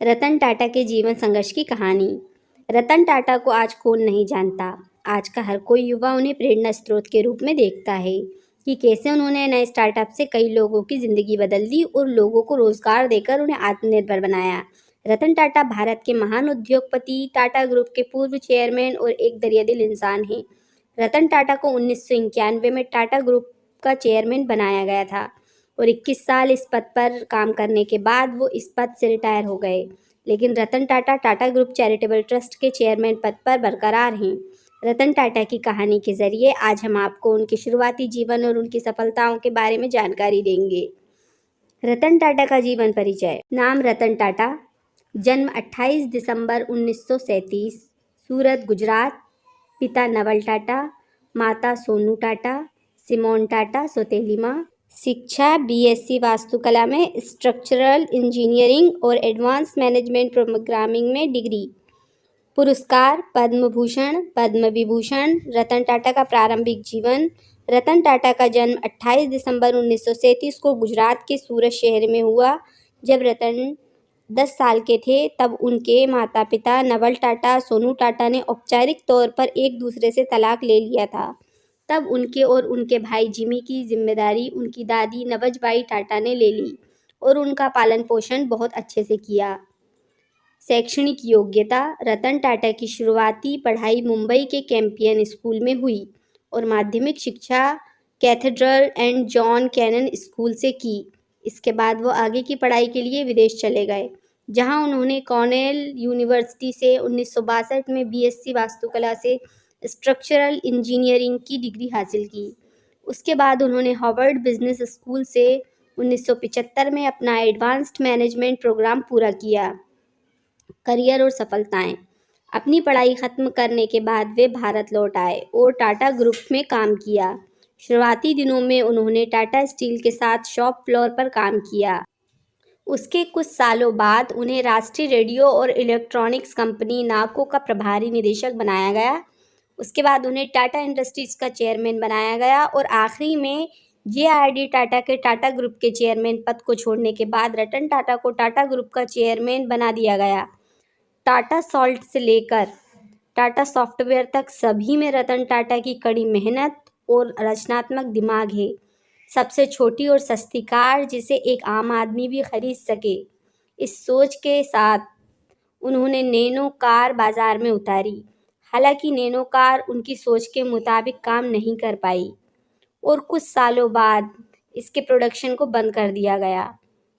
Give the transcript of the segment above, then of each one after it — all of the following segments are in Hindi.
रतन टाटा के जीवन संघर्ष की कहानी। रतन टाटा को आज कौन नहीं जानता। आज का हर कोई युवा उन्हें प्रेरणा स्रोत के रूप में देखता है कि कैसे उन्होंने नए स्टार्टअप से कई लोगों की जिंदगी बदल दी और लोगों को रोजगार देकर उन्हें आत्मनिर्भर बनाया। रतन टाटा भारत के महान उद्योगपति, टाटा ग्रुप के पूर्व चेयरमैन और एक दरियादिल इंसान हैं। रतन टाटा को 1991 में टाटा ग्रुप का चेयरमैन बनाया गया था और 21 साल इस पद पर काम करने के बाद वो इस पद से रिटायर हो गए। लेकिन Ratan Tata Tata group charitable trust के चेयरमैन पद पर बरकरार हैं। रतन टाटा की कहानी के जरिए आज हम आपको उनके शुरुआती जीवन और उनकी सफलताओं के बारे में जानकारी देंगे। रतन टाटा का जीवन परिचय। नाम रतन टाटा, जन्म 28 दिसंबर 1937, सूरत, गुजरात। पिता नवल टाटा, माता सोनू टाटा, सिमोन टाटा सौतेली माँ। शिक्षा बीएससी वास्तुकला में, स्ट्रक्चरल इंजीनियरिंग और एडवांस मैनेजमेंट प्रोग्रामिंग में डिग्री। पुरस्कार पद्म भूषण, पद्म विभूषण। रतन टाटा का प्रारंभिक जीवन। रतन टाटा का जन्म 28 दिसंबर 1937 को गुजरात के सूरत शहर में हुआ। जब रतन 10 साल के थे तब उनके माता पिता नवल टाटा, सोनू टाटा ने औपचारिक तौर पर एक दूसरे से तलाक ले लिया था। तब उनके और उनके भाई जिमी की जिम्मेदारी उनकी दादी नवजबाई टाटा ने ले ली और उनका पालन पोषण बहुत अच्छे से किया। शैक्षणिक योग्यता। रतन टाटा की शुरुआती पढ़ाई मुंबई के कैंपियन स्कूल में हुई और माध्यमिक शिक्षा cathedral and John Connon school से की। इसके बाद वो आगे की पढ़ाई के लिए विदेश चले गए, जहां उन्होंने कॉर्नेल यूनिवर्सिटी से 1962 में बीएससी वास्तुकला से स्ट्रक्चरल इंजीनियरिंग की डिग्री हासिल की। उसके बाद उन्होंने हार्वर्ड बिजनेस स्कूल से 1975 में अपना एडवांस्ड मैनेजमेंट प्रोग्राम पूरा किया। करियर और सफलताएं। अपनी पढ़ाई खत्म करने के बाद वे भारत लौट आए और टाटा ग्रुप में काम किया। शुरुआती दिनों में उन्होंने टाटा स्टील के साथ शॉप फ्लोर पर काम किया। उसके कुछ सालों बाद उन्हें राष्ट्रीय रेडियो और इलेक्ट्रॉनिक्स कंपनी नाको का प्रभारी निदेशक बनाया गया। उसके बाद उन्हें टाटा इंडस्ट्रीज का चेयरमैन बनाया गया और आखिरी में जेआरडी टाटा के टाटा ग्रुप के चेयरमैन पद को छोड़ने के बाद रतन टाटा को टाटा ग्रुप का चेयरमैन बना दिया गया। टाटा सॉल्ट से लेकर टाटा सॉफ्टवेयर तक सभी में रतन टाटा की कड़ी मेहनत और रचनात्मक दिमाग है। सबसे छोटी और सस्ती कार जिसे एक आम आदमी भी खरीद सके, इस सोच के साथ उन्होंने नैनो कार बाजार में उतारी। हालांकि नैनो कार उनकी सोच के मुताबिक काम नहीं कर पाई और कुछ सालों बाद इसके प्रोडक्शन को बंद कर दिया गया।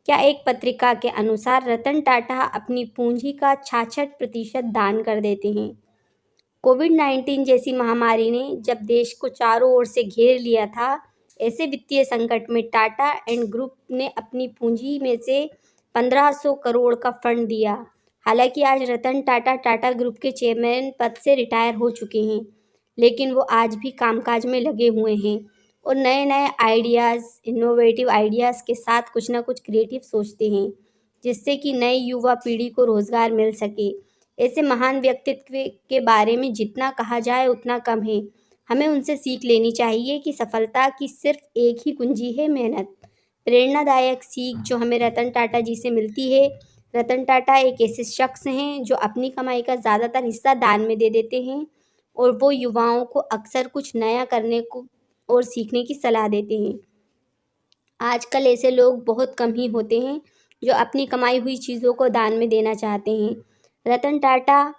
क्या एक पत्रिका के अनुसार रतन टाटा अपनी पूंजी का 66% दान कर देते हैं। कोविड-19 जैसी महामारी ने जब देश को चारों ओर से घेर लिया था, ऐसे वित्तीय संकट में टाटा एंड ग्रुप ने अपनी पूंजी में से 1500 करोड़ का फंड दिया। हालांकि आज रतन टाटा टाटा ग्रुप के चेयरमैन पद से रिटायर हो चुके हैं, लेकिन वो आज भी कामकाज में लगे हुए हैं और नए नए आइडियाज़, इनोवेटिव आइडियाज़ के साथ कुछ ना कुछ क्रिएटिव सोचते हैं, जिससे कि नई युवा पीढ़ी को रोज़गार मिल सके। ऐसे महान व्यक्तित्व के बारे में जितना कहा जाए उतना कम है। हमें उनसे सीख लेनी चाहिए कि सफलता की सिर्फ एक ही कुंजी है, मेहनत। प्रेरणादायक सीख जो हमें रतन टाटा जी से मिलती है। रतन टाटा एक ऐसे शख्स हैं जो अपनी कमाई का ज़्यादातर हिस्सा दान में दे देते हैं और वो युवाओं को अक्सर कुछ नया करने को और सीखने की सलाह देते हैं। आजकल ऐसे लोग बहुत कम ही होते हैं जो अपनी कमाई हुई चीज़ों को दान में देना चाहते हैं। रतन टाटा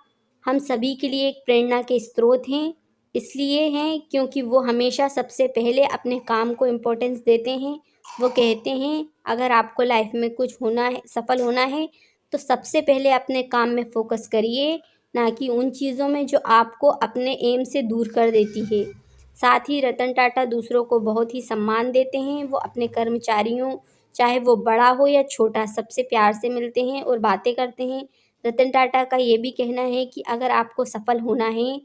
हम सभी के लिए एक प्रेरणा के स्रोत हैं। इसलिए हैं क्योंकि वो हमेशा सबसे पहले अपने काम को इम्पोर्टेंस देते हैं। वो कहते हैं अगर आपको लाइफ में कुछ होना है, सफल होना है, तो सबसे पहले अपने काम में फोकस करिए, ना कि उन चीज़ों में जो आपको अपने एम से दूर कर देती है। साथ ही रतन टाटा दूसरों को बहुत ही सम्मान देते हैं। वो अपने कर्मचारियों, चाहे वो बड़ा हो या छोटा, सबसे प्यार से मिलते हैं और बातें करते हैं। रतन टाटा का ये भी कहना है कि अगर आपको सफल होना है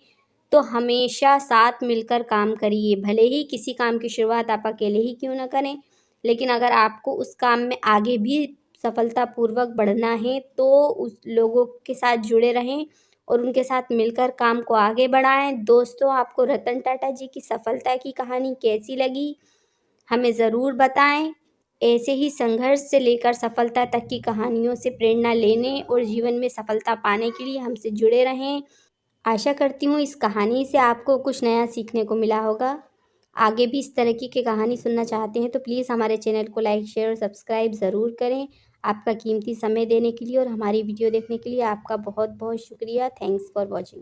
तो हमेशा साथ मिलकर काम करिए। भले ही किसी काम की शुरुआत आप अकेले ही क्यों ना करें, लेकिन अगर आपको उस काम में आगे भी सफलतापूर्वक बढ़ना है तो उस लोगों के साथ जुड़े रहें और उनके साथ मिलकर काम को आगे बढ़ाएं। दोस्तों, आपको रतन टाटा जी की सफलता की कहानी कैसी लगी, हमें ज़रूर बताएं। ऐसे ही संघर्ष से लेकर सफलता तक की कहानियों से प्रेरणा लेने और जीवन में सफलता पाने के लिए हमसे जुड़े रहें। आशा करती हूँ इस कहानी से आपको कुछ नया सीखने को मिला होगा। आगे भी इस तरह की कहानी सुनना चाहते हैं तो प्लीज़ हमारे चैनल को लाइक, शेयर और सब्सक्राइब ज़रूर करें। आपका कीमती समय देने के लिए और हमारी वीडियो देखने के लिए आपका बहुत बहुत शुक्रिया। Thanks for watching.